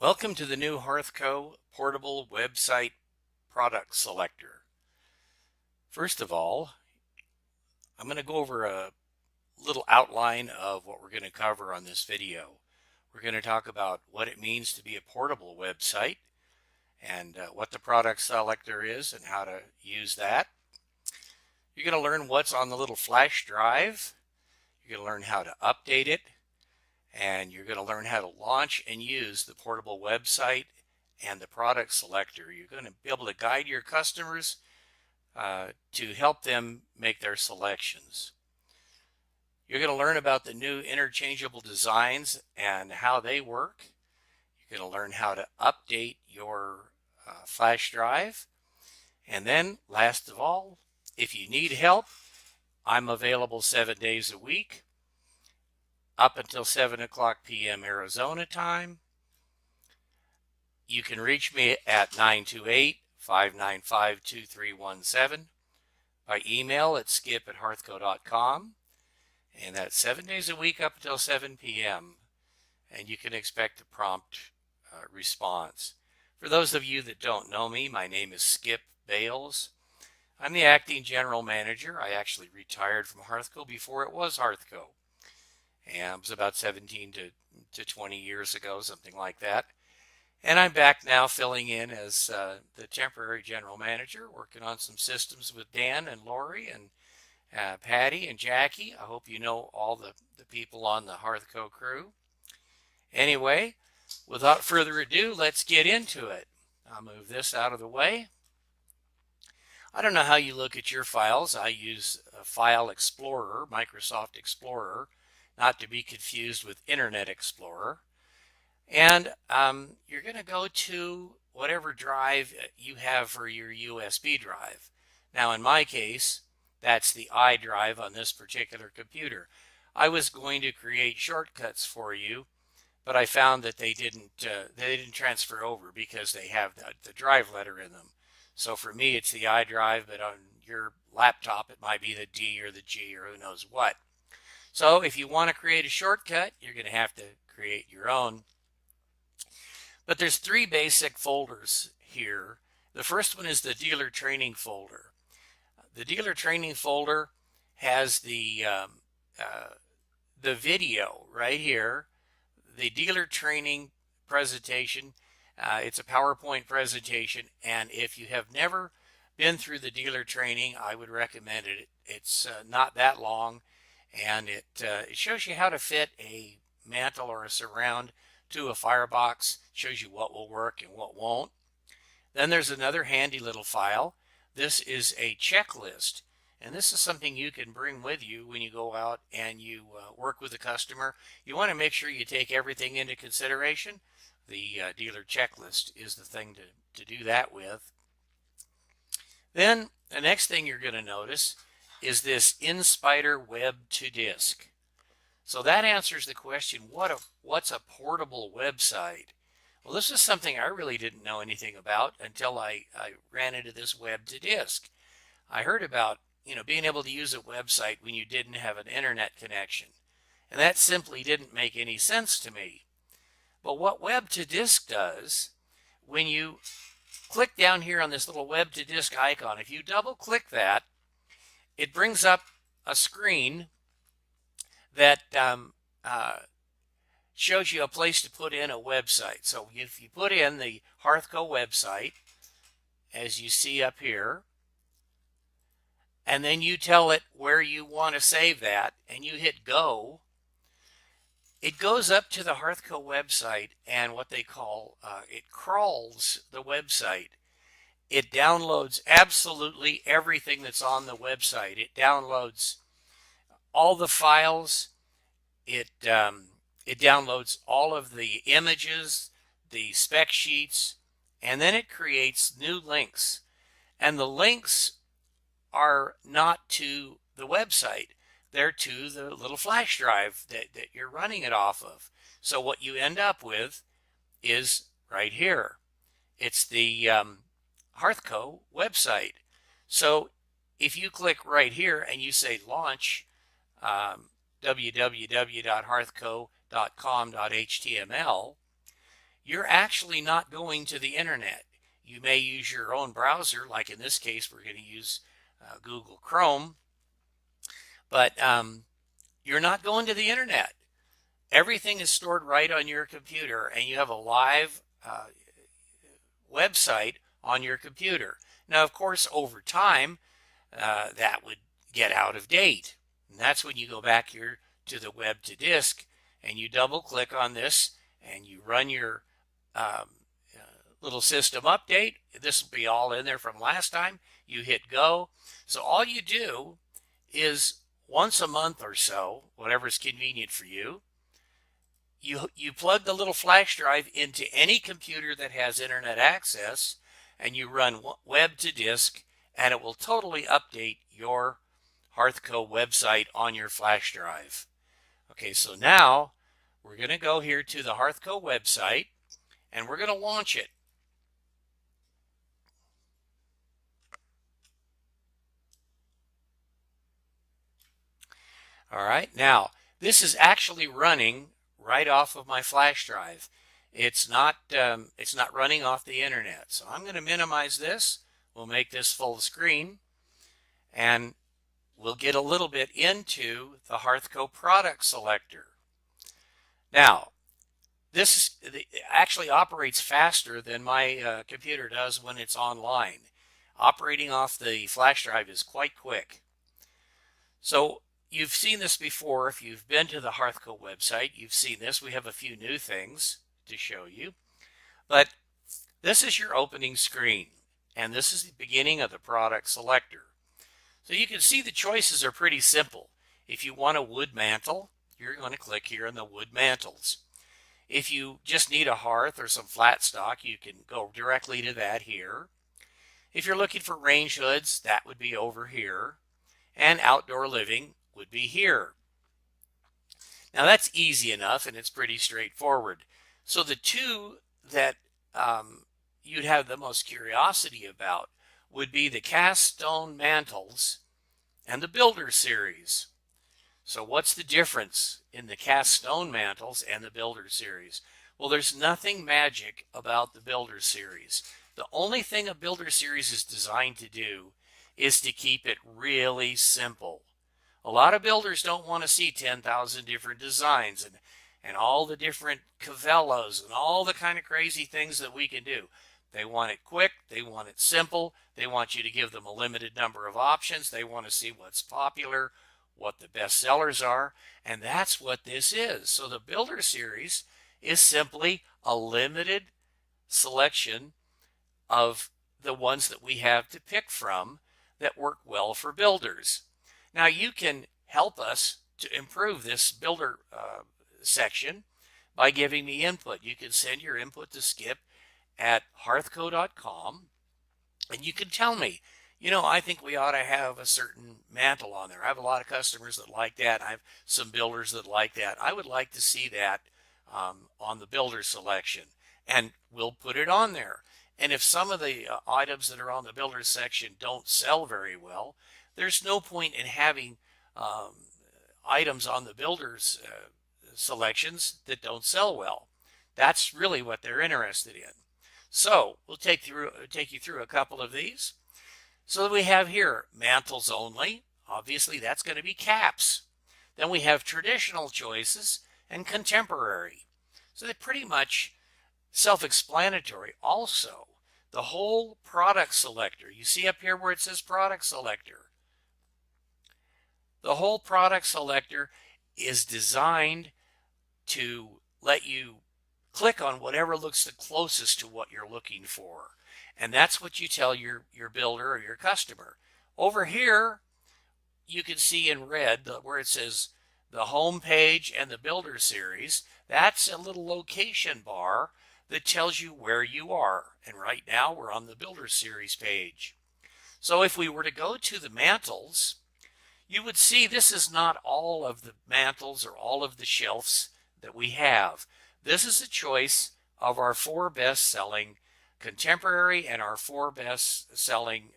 Welcome to the new HearthCo portable website product selector. First of all, I'm going to go over a little outline of what we're going to cover on this video. We're going to talk about what it means to be a portable website and what the product selector is and how to use that. You're going to learn what's on the little flash drive. You're going to learn how to update it, and you're going to learn how to launch and use the portable website and the product selector. You're going to be able to guide your customers to help them make their selections. You're going to learn about the new interchangeable designs and how they work. You're going to learn how to update your flash drive. And then last of all, if you need help, I'm available 7 days a week up until 7:00 p.m. Arizona time. You can reach me at 928-595-2317, by email at skip@hearthco.com, and that's 7 days a week up until 7 p.m. and you can expect a prompt response. For those of you that don't know me, my name is Skip Bales. I'm the acting general manager. I actually retired from HearthCo before it was HearthCo, and it was about 17 to 20 years ago, something like that. And I'm back now filling in as the temporary general manager, working on some systems with Dan and Lori and Patty and Jackie. I hope you know all the people on the HearthCo crew. Anyway, without further ado, let's get into it. I'll move this out of the way. I don't know how you look at your files. I use File Explorer, Microsoft Explorer, not to be confused with Internet Explorer. And you're going to go to whatever drive you have for your USB drive. Now, in my case, that's the I drive on this particular computer. I was going to create shortcuts for you, but I found that they didn't transfer over because they have the drive letter in them. So for me, it's the I drive, but on your laptop, it might be the D or the G or who knows what. So if you want to create a shortcut, you're going to have to create your own. But there's three basic folders here. The first one is the dealer training folder. The dealer training folder has the video right here, the dealer training presentation. It's a PowerPoint presentation, and if you have never been through the dealer training, I would recommend it. It's not that long, and it shows you how to fit a mantle or a surround to a firebox, shows you what will work and what won't. Then there's another handy little file. This is a checklist, and this is something you can bring with you when you go out and you work with a customer. You want to make sure you take everything into consideration. The dealer checklist is the thing to do that with. Then the next thing you're going to notice is this InSpider Web to Disk. So that answers the question, what's a portable website? Well, this is something I really didn't know anything about until I ran into this web to disk. I heard about, being able to use a website when you didn't have an internet connection, and that simply didn't make any sense to me. But what web to disk does, when you click down here on this little web to disk icon, if you double click that, it brings up a screen that shows you a place to put in a website. So if you put in the HearthCo website, as you see up here, and then you tell it where you want to save that, and you hit go, it goes up to the HearthCo website, and what they call, it crawls the website. It downloads absolutely everything that's on the website. It downloads all the files. It downloads all of the images, the spec sheets, and then it creates new links. And the links are not to the website. They're to the little flash drive that you're running it off of. So what you end up with is right here. It's the HearthCo website. So if you click right here and you say launch www.hearthco.com.html, you're actually not going to the internet. You may use your own browser, like in this case, we're going to use Google Chrome, but you're not going to the internet. Everything is stored right on your computer, and you have a live website on your computer. Now, of course, over time, that would get out of date. And that's when you go back here to the web to disk and you double click on this and you run your little system update. This will be all in there from last time. You hit go. So all you do is once a month or so, whatever's convenient for you, you plug the little flash drive into any computer that has internet access and you run web to disk, and it will totally update your HearthCo website on your flash drive. Okay, so now we're going to go here to the HearthCo website and we're going to launch it. All right, now this is actually running right off of my flash drive. It's not running off the internet. So I'm going to minimize this. We'll make this full screen, and we'll get a little bit into the HearthCo product selector. Now, this actually operates faster than my computer does when it's online. Operating off the flash drive is quite quick. So you've seen this before. If you've been to the HearthCo website, you've seen this. We have a few new things to show you. But this is your opening screen, and this is the beginning of the product selector. So you can see the choices are pretty simple. If you want a wood mantle, you're going to click here on the wood mantles. If you just need a hearth or some flat stock, you can go directly to that here. If you're looking for range hoods, that would be over here. And outdoor living would be here. Now that's easy enough, and it's pretty straightforward. So the two that you'd have the most curiosity about would be the cast stone mantles and the builder series. So what's the difference in the cast stone mantles and the builder series? Well, there's nothing magic about the builder series. The only thing a builder series is designed to do is to keep it really simple. A lot of builders don't want to see 10,000 different designs and all the different cavellos and all the kind of crazy things that we can do. They want it quick. They want it simple. They want you to give them a limited number of options. They want to see what's popular, what the best sellers are, and that's what this is. So the Builder Series is simply a limited selection of the ones that we have to pick from that work well for builders. Now you can help us to improve this builder section by giving me input. You can send your input to Skip at hearthco.com, and you can tell me, I think we ought to have a certain mantle on there. I have a lot of customers that like that. I have some builders that like that. I would like to see that on the builder selection, and we'll put it on there. And if some of the items that are on the builder section don't sell very well, there's no point in having items on the builder's selections that don't sell well. That's really what they're interested in. So we'll take you through a couple of these. So we have here mantles only. Obviously, that's going to be caps. Then we have traditional choices and contemporary. So they're pretty much self-explanatory. Also, the whole product selector. You see up here where it says product selector. The whole product selector is designed to let you click on whatever looks the closest to what you're looking for. And that's what you tell your builder or your customer. Over here, you can see in red where it says the home page and the builder series. That's a little location bar that tells you where you are. And right now we're on the builder series page. So if we were to go to the mantles, you would see this is not all of the mantles or all of the shelves that we have. This is a choice of our 4 best-selling contemporary and our 4 best-selling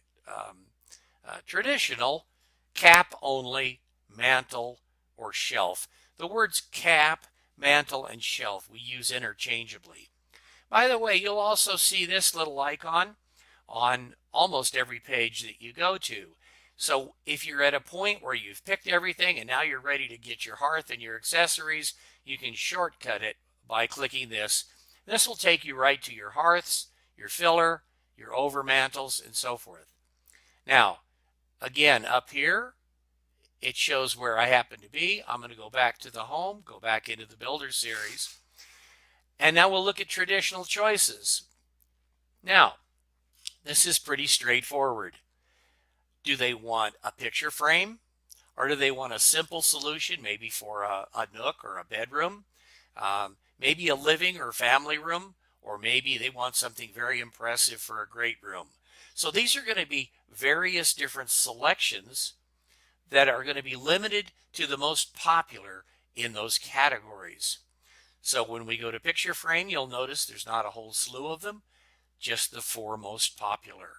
traditional cap-only mantle or shelf. The words cap, mantle, and shelf we use interchangeably. By the way, you'll also see this little icon on almost every page that you go to. So if you're at a point where you've picked everything and now you're ready to get your hearth and your accessories, you can shortcut it by clicking this. This will take you right to your hearths, your filler, your over mantles, and so forth. Now, again, up here, it shows where I happen to be. I'm going to go back to the home, go back into the Builder series, and now we'll look at traditional choices. Now, this is pretty straightforward. Do they want a picture frame, or do they want a simple solution, maybe for a nook or a bedroom, maybe a living or family room, or maybe they want something very impressive for a great room? So these are going to be various different selections that are going to be limited to the most popular in those categories. So when we go to picture frame, you'll notice there's not a whole slew of them, just the 4 most popular.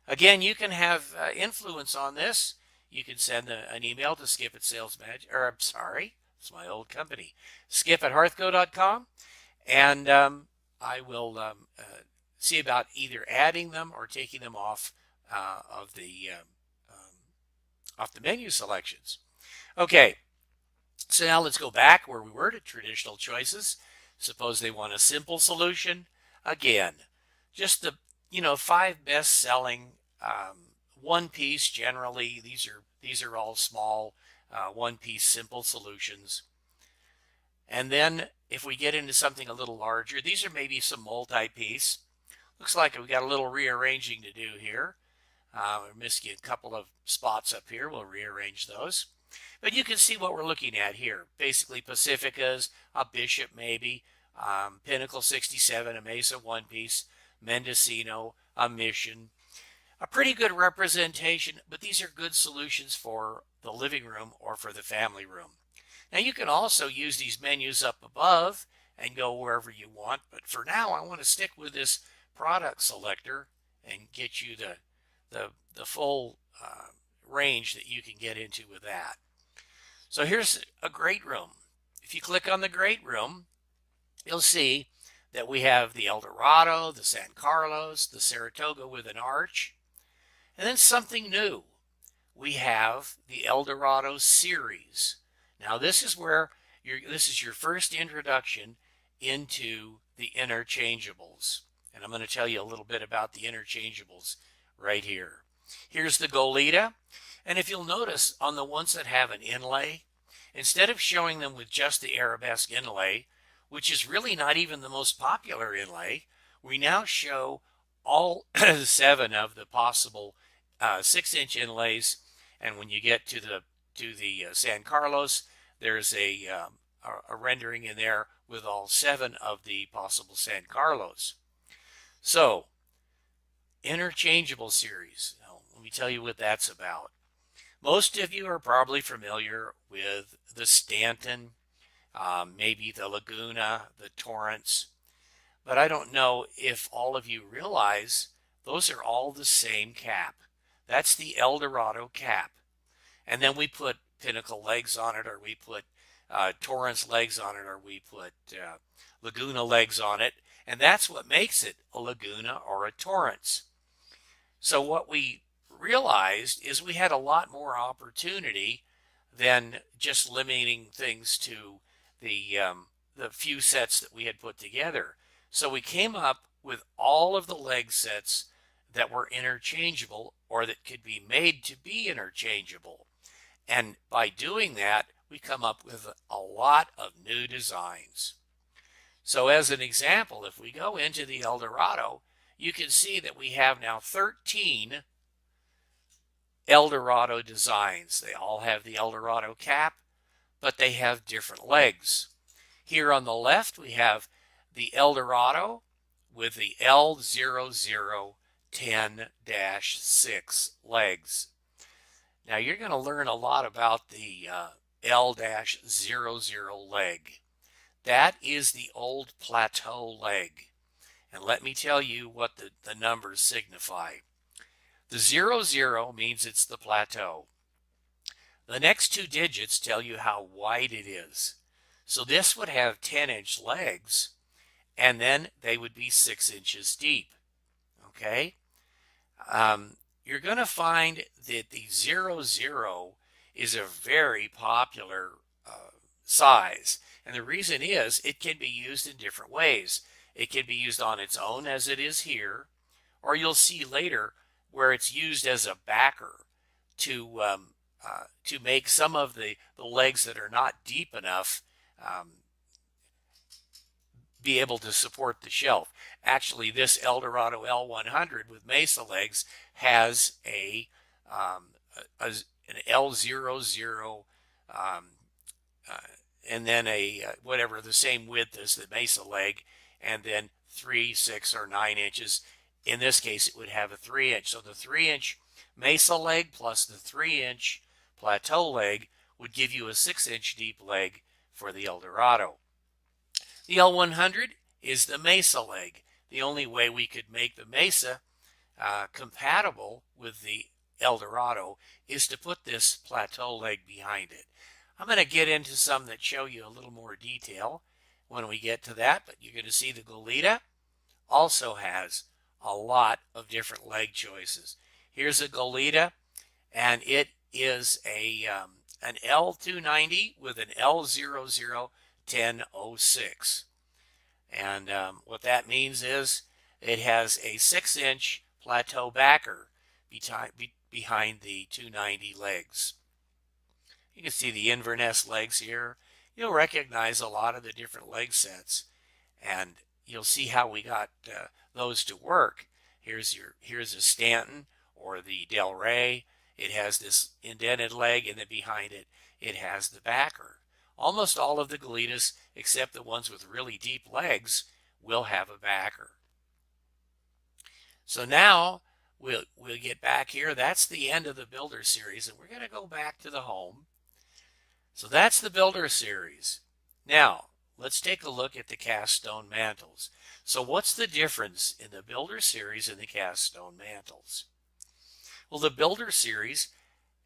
Again, you can have influence on this. You can send an email to skip at salesmag, or I'm sorry, it's my old company, skip at hearthco.com, and I will see about either adding them or taking them off of the menu selections. Okay, so now let's go back where we were to traditional choices. Suppose they want a simple solution. Again, just the 5 best-selling one piece. Generally, these are all small one piece simple solutions. And then if we get into something a little larger, these are maybe some multi-piece. Looks like we've got a little rearranging to do here. We're missing a couple of spots up here. We'll rearrange those. But you can see what we're looking at here. Basically Pacificas, a Bishop maybe, Pinnacle 67, a Mesa one piece, Mendocino, a Mission. A pretty good representation, but these are good solutions for the living room or for the family room. Now you can also use these menus up above and go wherever you want, but for now I want to stick with this product selector and get you the full range that you can get into with that. So here's a great room. If you click on the great room, you'll see that we have the Eldorado, the San Carlos, the Saratoga with an arch, and then something new. We have the Eldorado series. Now this is where this is your first introduction into the interchangeables. And I'm going to tell you a little bit about the interchangeables right here. Here's the Goleta. And if you'll notice on the ones that have an inlay, instead of showing them with just the arabesque inlay, which is really not even the most popular inlay, we now show all 7 of the possible 6-inch inlays. And when you get to the San Carlos, there's a rendering in there with all 7 of the possible San Carlos. So, interchangeable series. Now, let me tell you what that's about. Most of you are probably familiar with the Stanton, maybe the Laguna, the Torrance, but I don't know if all of you realize those are all the same cap. That's the Eldorado cap. And then we put Pinnacle legs on it, or we put Torrance legs on it, or we put Laguna legs on it, and that's what makes it a Laguna or a Torrance. So what we realized is we had a lot more opportunity than just limiting things to the few sets that we had put together. So we came up with all of the leg sets that were interchangeable or that could be made to be interchangeable. And by doing that, we come up with a lot of new designs. So as an example, if we go into the Eldorado, you can see that we have now 13 Eldorado designs. They all have the Eldorado cap, but they have different legs. Here on the left, we have the Eldorado with the L0010-6 legs. Now you're going to learn a lot about the L-00 leg. That is the old plateau leg. And let me tell you what the numbers signify. The 00 means it's the plateau. The next 2 digits tell you how wide it is. So this would have 10-inch legs, and then they would be 6 inches deep. Okay? You're going to find that the 00 is a very popular size. And the reason is it can be used in different ways. It can be used on its own as it is here, or you'll see later where it's used as a backer to make some of the legs that are not deep enough be able to support the shelf. Actually, this Eldorado L100 with Mesa legs has an L00 and then a whatever the same width as the Mesa leg, and then 3, 6, or 9 inches. In this case, it would have a 3-inch. So the 3-inch Mesa leg plus the 3-inch plateau leg would give you a 6-inch deep leg for the Eldorado. The L100 is the Mesa leg. The only way we could make the Mesa compatible with the Eldorado is to put this plateau leg behind it. I'm going to get into some that show you a little more detail when we get to that, but you're going to see the Goleta also has a lot of different leg choices. Here's a Goleta, and it is an L290 with an L001006. And what that means is it has a 6-inch plateau backer behind the 290 legs. You can see the Inverness legs here. You'll recognize a lot of the different leg sets, and you'll see how we got those to work. Here's a Stanton or the Del Rey. It has this indented leg, and then behind it, it has the backer. Almost all of the Goletas, except the ones with really deep legs, will have a backer. So now we'll get back here. That's the end of the Builder series, and we're going to go back to the home. So that's the Builder series. Now, let's take a look at the cast stone mantles. So what's the difference in the Builder series and the cast stone mantles? Well, the Builder series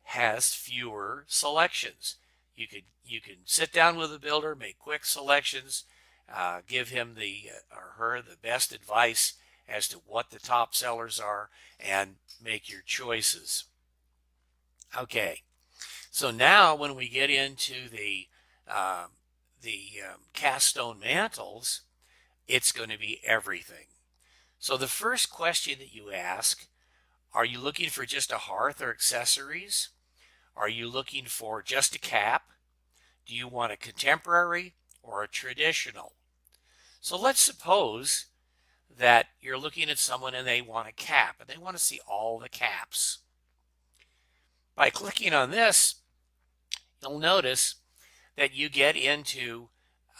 has fewer selections. You can sit down with a builder, make quick selections, give him or her the best advice as to what the top sellers are, and make your choices. Okay, so now when we get into the cast stone mantles, it's going to be everything. So the first question that you ask, are you looking for just a hearth or accessories? Are you looking for just a cap? Do you want a contemporary or a traditional? So let's suppose that you're looking at someone and they want a cap, and they want to see all the caps. By clicking on this, you'll notice that you get into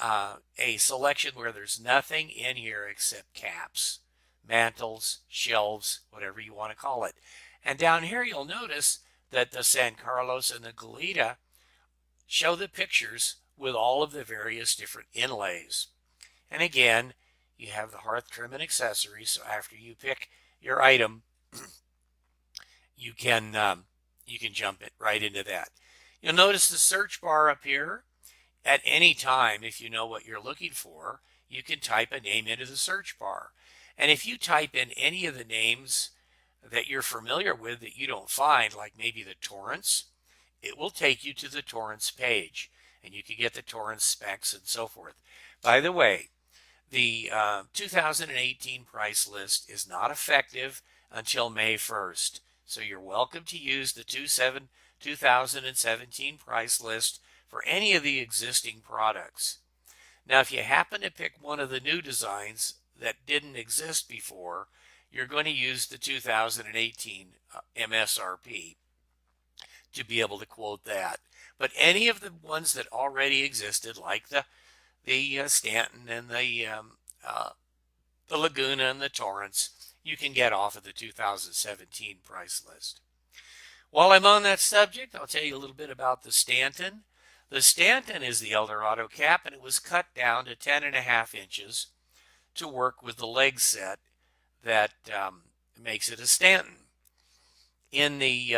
a selection where there's nothing in here except caps, mantles, shelves, whatever you want to call it. And down here you'll notice that the San Carlos and the Goleta show the pictures with all of the various different inlays. And again, you have the hearth trim and accessories, so after you pick your item, you can jump it right into that. You'll notice the search bar up here. At any time, if you know what you're looking for, you can type a name into the search bar. And if you type in any of the names that you're familiar with that you don't find, like maybe the Torrance, it will take you to the Torrance page, and you can get the Torrance specs and so forth. By the way, the 2018 price list is not effective until May 1st, so you're welcome to use the 2017 price list for any of the existing products. Now, if you happen to pick one of the new designs that didn't exist before, you're going to use the 2018 MSRP to be able to quote that. But any of the ones that already existed, like the Stanton and the Laguna and the Torrance, you can get off of the 2017 price list. While I'm on that subject, I'll tell you a little bit about the Stanton. The Stanton is the Eldorado cap, and it was cut down to 10.5 inches to work with the leg set that makes it a Stanton. In the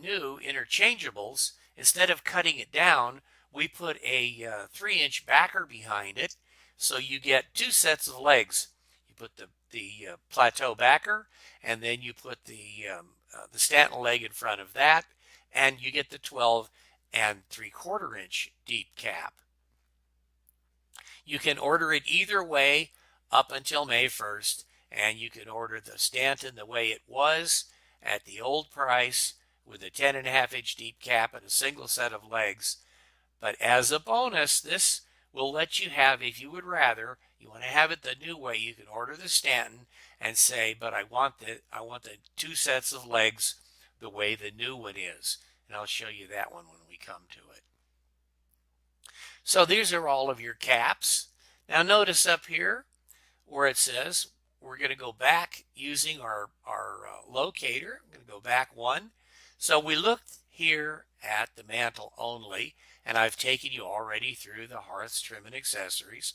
new interchangeables, instead of cutting it down, we put a 3-inch backer behind it So you get two sets of legs. You put the plateau backer, and then you put the Stanton leg in front of that, and you get the 12 and 3/4 inch deep cap. You can order it either way up until May 1st, and you can order the Stanton the way it was at the old price with a 10.5 inch deep cap and a single set of legs. But as a bonus, this will let you have, if you would rather, you want to have it the new way, you can order the Stanton and say, but I want the two sets of legs the way the new one is. And I'll show you that one when we come to it. So these are all of your caps. Now notice up here where it says we're going to go back using our locator. I'm going to go back one. So we looked here at the mantle only, and I've taken you already through the hearths, trim, and accessories.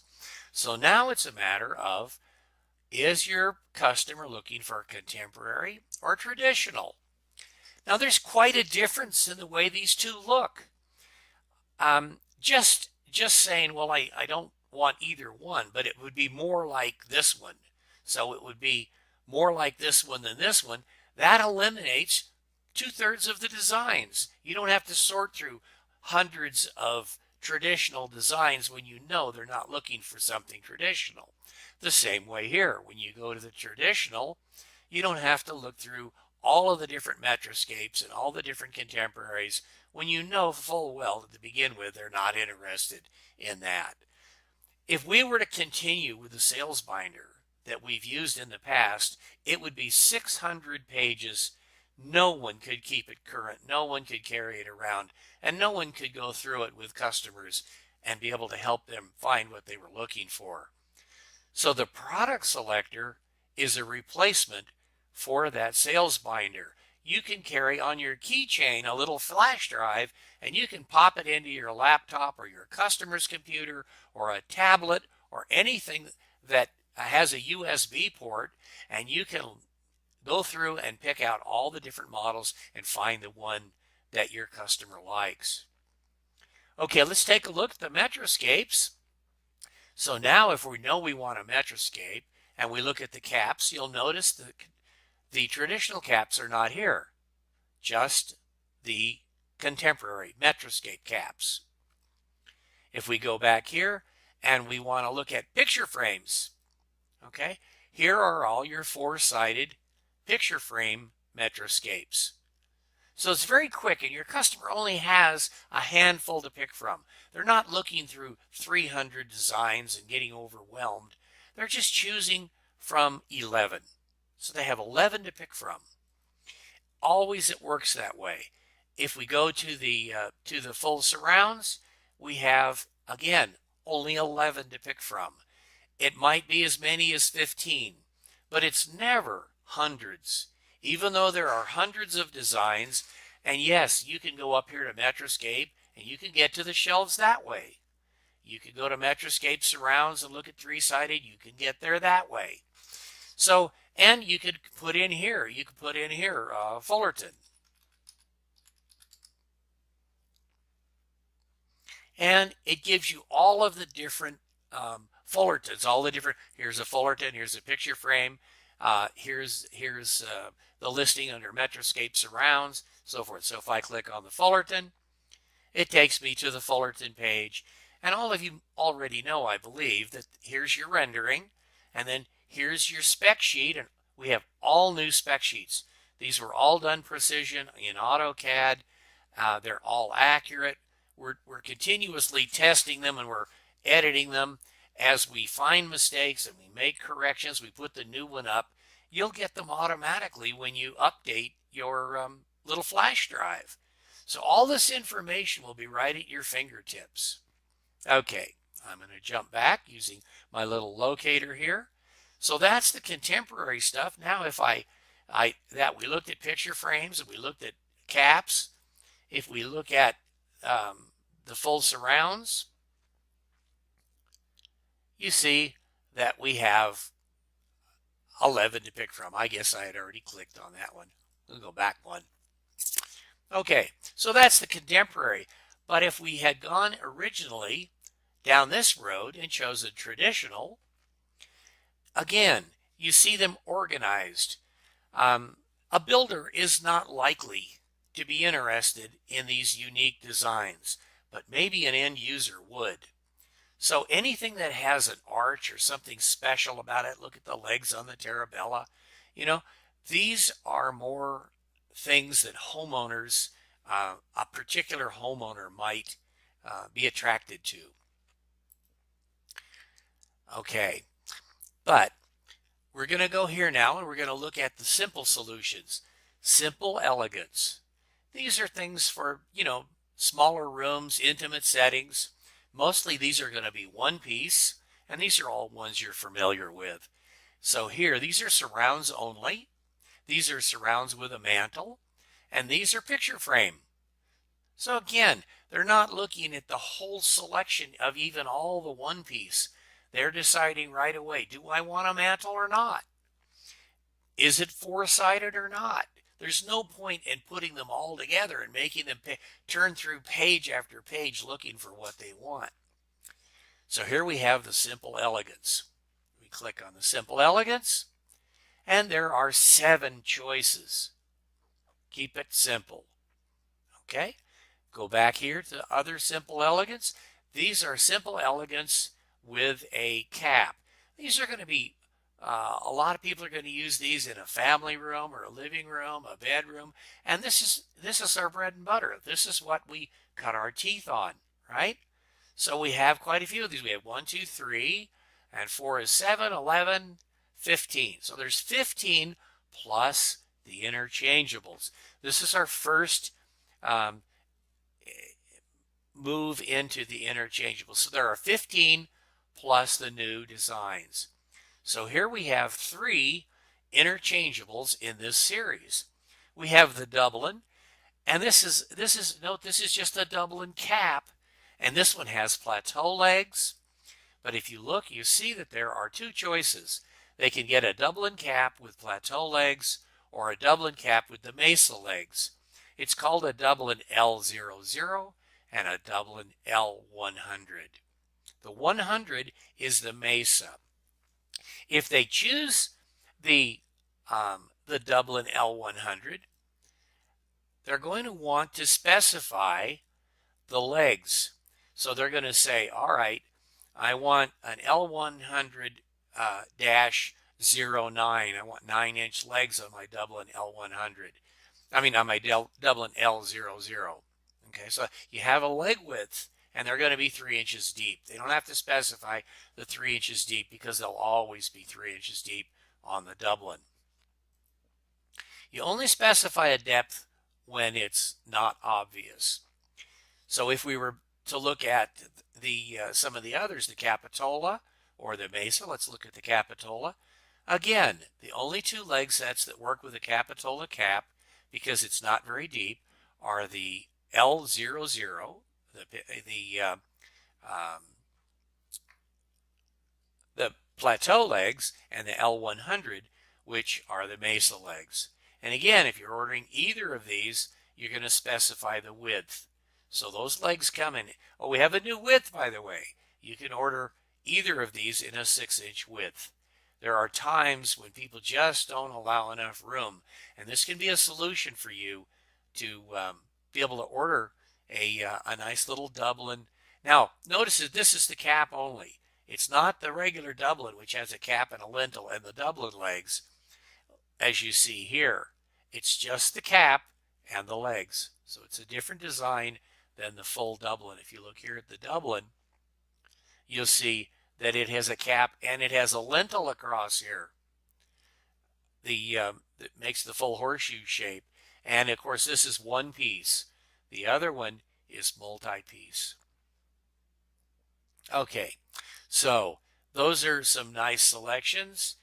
So now it's a matter of, is your customer looking for contemporary or traditional? Now there's quite a difference in the way these two look. Just saying, well, I don't want either one, but it would be more like this one. So it would be more like this one than this one. That eliminates 2/3 of the designs. You don't have to sort through hundreds of traditional designs when you know they're not looking for something traditional. The same way here, when you go to the traditional, you don't have to look through all of the different Metroscapes and all the different contemporaries when you know full well that to begin with they're not interested in that. If we were to continue with the sales binder that we've used in the past, it would be 600 pages. No one could keep it current. No one could carry it around, and no one could go through it with customers and be able to help them find what they were looking for. So the product selector is a replacement for that sales binder. You can carry on your keychain a little flash drive, and you can pop it into your laptop or your customer's computer or a tablet or anything that has a USB port, and you can go through and pick out all the different models and find the one that your customer likes. Okay, let's take a look at the Metroscapes. So now if we know we want a Metroscape and we look at the caps, you'll notice that the traditional caps are not here, just the contemporary Metroscape caps. If we go back here and we want to look at picture frames, okay, here are all your four-sided picture frame Metroscapes. So it's very quick, and your customer only has a handful to pick from. They're not looking through 300 designs and getting overwhelmed. They're just choosing from 11. So they have 11 to pick from. Always it works that way. If we go to the full surrounds, we have, again, only 11 to pick from. It might be as many as 15, but it's never hundreds. Even though there are hundreds of designs, and yes, you can go up here to Metroscape and you can get to the shelves that way. You can go to Metroscape Surrounds and look at three-sided. You can get there that way. So, and you could put in here, Fullerton. And it gives you all of the different Fullertons, all the different, here's a Fullerton, here's a picture frame, here's the listing under Metroscape Surrounds, so forth. So if I click on the Fullerton, it takes me to the Fullerton page. And all of you already know, I believe, that here's your rendering, and then here's your spec sheet, and we have all new spec sheets. These were all done precision in AutoCAD. They're all accurate. We're continuously testing them, and we're editing them. As we find mistakes and we make corrections, we put the new one up. You'll get them automatically when you update your little flash drive. So all this information will be right at your fingertips. Okay, I'm going to jump back using my little locator here. So that's the contemporary stuff. Now if we looked at picture frames and we looked at caps, if we look at the full surrounds, you see that we have 11 to pick from. I guess I had already clicked on that one. We'll go back one. Okay, so that's the contemporary. But if we had gone originally down this road and chose a traditional, again, you see them organized. A builder is not likely to be interested in these unique designs, but maybe an end user would. So anything that has an arch or something special about it, look at the legs on the Terabella, you know, these are more things that homeowners, a particular homeowner might be attracted to. Okay, but we're going to go here now and we're going to look at the simple solutions. Simple elegance. These are things for, smaller rooms, intimate settings. Mostly these are going to be one piece, and these are all ones you're familiar with. So here, these are surrounds only. These are surrounds with a mantle, and these are picture frame. So again, they're not looking at the whole selection of even all the one piece. They're deciding right away, do I want a mantle or not? Is it four-sided or not? There's no point in putting them all together and making them turn through page after page looking for what they want. So here we have the simple elegance. We click on the simple elegance, and there are 7 choices. Keep it simple. Okay, go back here to other simple elegance. These are simple elegance with a cap. These are going to be, a lot of people are going to use these in a family room or a living room, a bedroom, and this is our bread and butter. This is what we cut our teeth on, right? So we have quite a few of these. We have 1, 2, 3, and 4 is 7, 11, 15. So there's 15 plus the interchangeables. This is our first move into the interchangeables. So there are 15 plus the new designs. So here we have 3 interchangeables in this series. We have the Dublin, and this is just a Dublin cap, and this one has plateau legs. But if you look, you see that there are 2 choices. They can get a Dublin cap with plateau legs or a Dublin cap with the mesa legs. It's called a Dublin L00 and a Dublin L100. The 100 is the mesa. If they choose the Dublin L100, they're going to want to specify the legs. So they're going to say, all right, I want an L100 -09. I want 9-inch legs on my Dublin L100. I mean, on my Dublin L00. Okay, so you have a leg width, and they're going to be 3 inches deep. They don't have to specify the 3 inches deep because they'll always be 3 inches deep on the Dublin. You only specify a depth when it's not obvious. So if we were to look at the some of the others, the Capitola or the Mesa, let's look at the Capitola. Again, the only 2 leg sets that work with the Capitola cap, because it's not very deep, are the L00, the plateau legs, and the L100, which are the mesa legs. And again, if you're ordering either of these, you're going to specify the width. So those legs come in. Oh, we have a new width, by the way. You can order either of these in a 6-inch width. There are times when people just don't allow enough room, and this can be a solution for you to be able to order a nice little Dublin. Now, notice that this is the cap only. It's not the regular Dublin, which has a cap and a lintel and the Dublin legs, as you see here. It's just the cap and the legs. So it's a different design than the full Dublin. If you look here at the Dublin, you'll see that it has a cap and it has a lintel across here. That makes the full horseshoe shape. And of course, this is one piece. The other one is multi-piece. Okay, so those are some nice selections.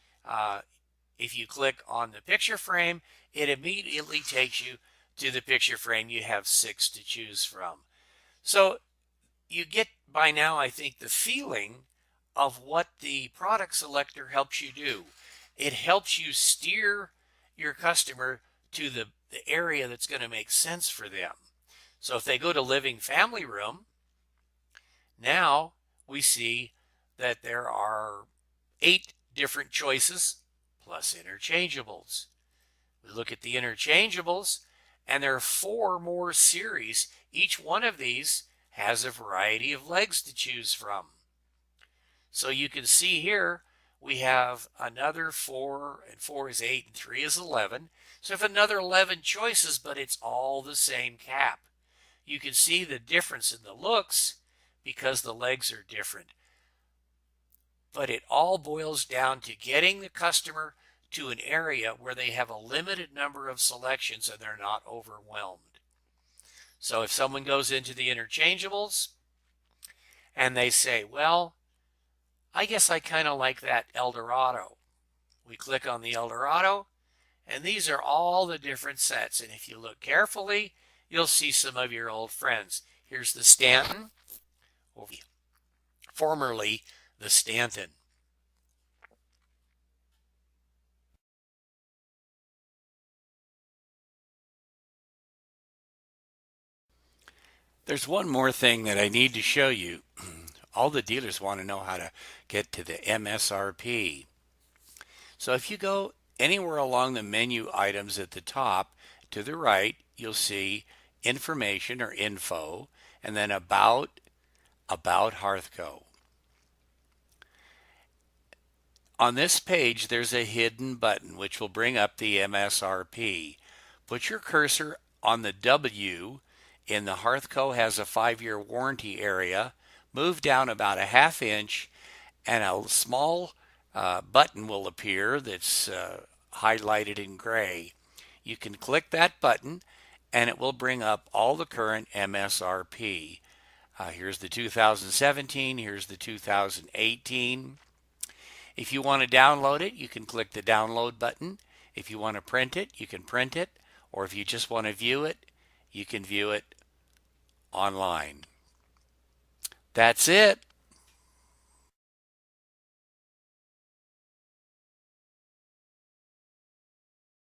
If you click on the picture frame, it immediately takes you to the picture frame. You have 6 to choose from. So you get by now, I think, the feeling of what the product selector helps you do. It helps you steer your customer to the area that's going to make sense for them. So if they go to living family room, now we see that there are 8 different choices plus interchangeables. We look at the interchangeables, and there are 4 more series. Each one of these has a variety of legs to choose from. So you can see here we have another 4, and 4 is 8, and 3 is 11. So we have another 11 choices, but it's all the same cap. You can see the difference in the looks because the legs are different. But it all boils down to getting the customer to an area where they have a limited number of selections and they're not overwhelmed. So if someone goes into the interchangeables and they say, well, I guess I kind of like that Eldorado. We click on the Eldorado, and these are all the different sets. And if you look carefully, you'll see some of your old friends. Here's the Stanton, formerly the Stanton. There's one more thing that I need to show you. All the dealers want to know how to get to the MSRP. So if you go anywhere along the menu items at the top, to the right, you'll see information or info, and then about HearthCo. On this page, there's a hidden button which will bring up the MSRP. Put your cursor on the W in the HearthCo has a 5-year warranty area. Move down about a ½ inch, and a small button will appear that's highlighted in gray. You can click that button and it will bring up all the current MSRP. Here's the 2017, here's the 2018. If you want to download it, you can click the download button. If you want to print it, you can print it. Or if you just want to view it, you can view it online. That's it.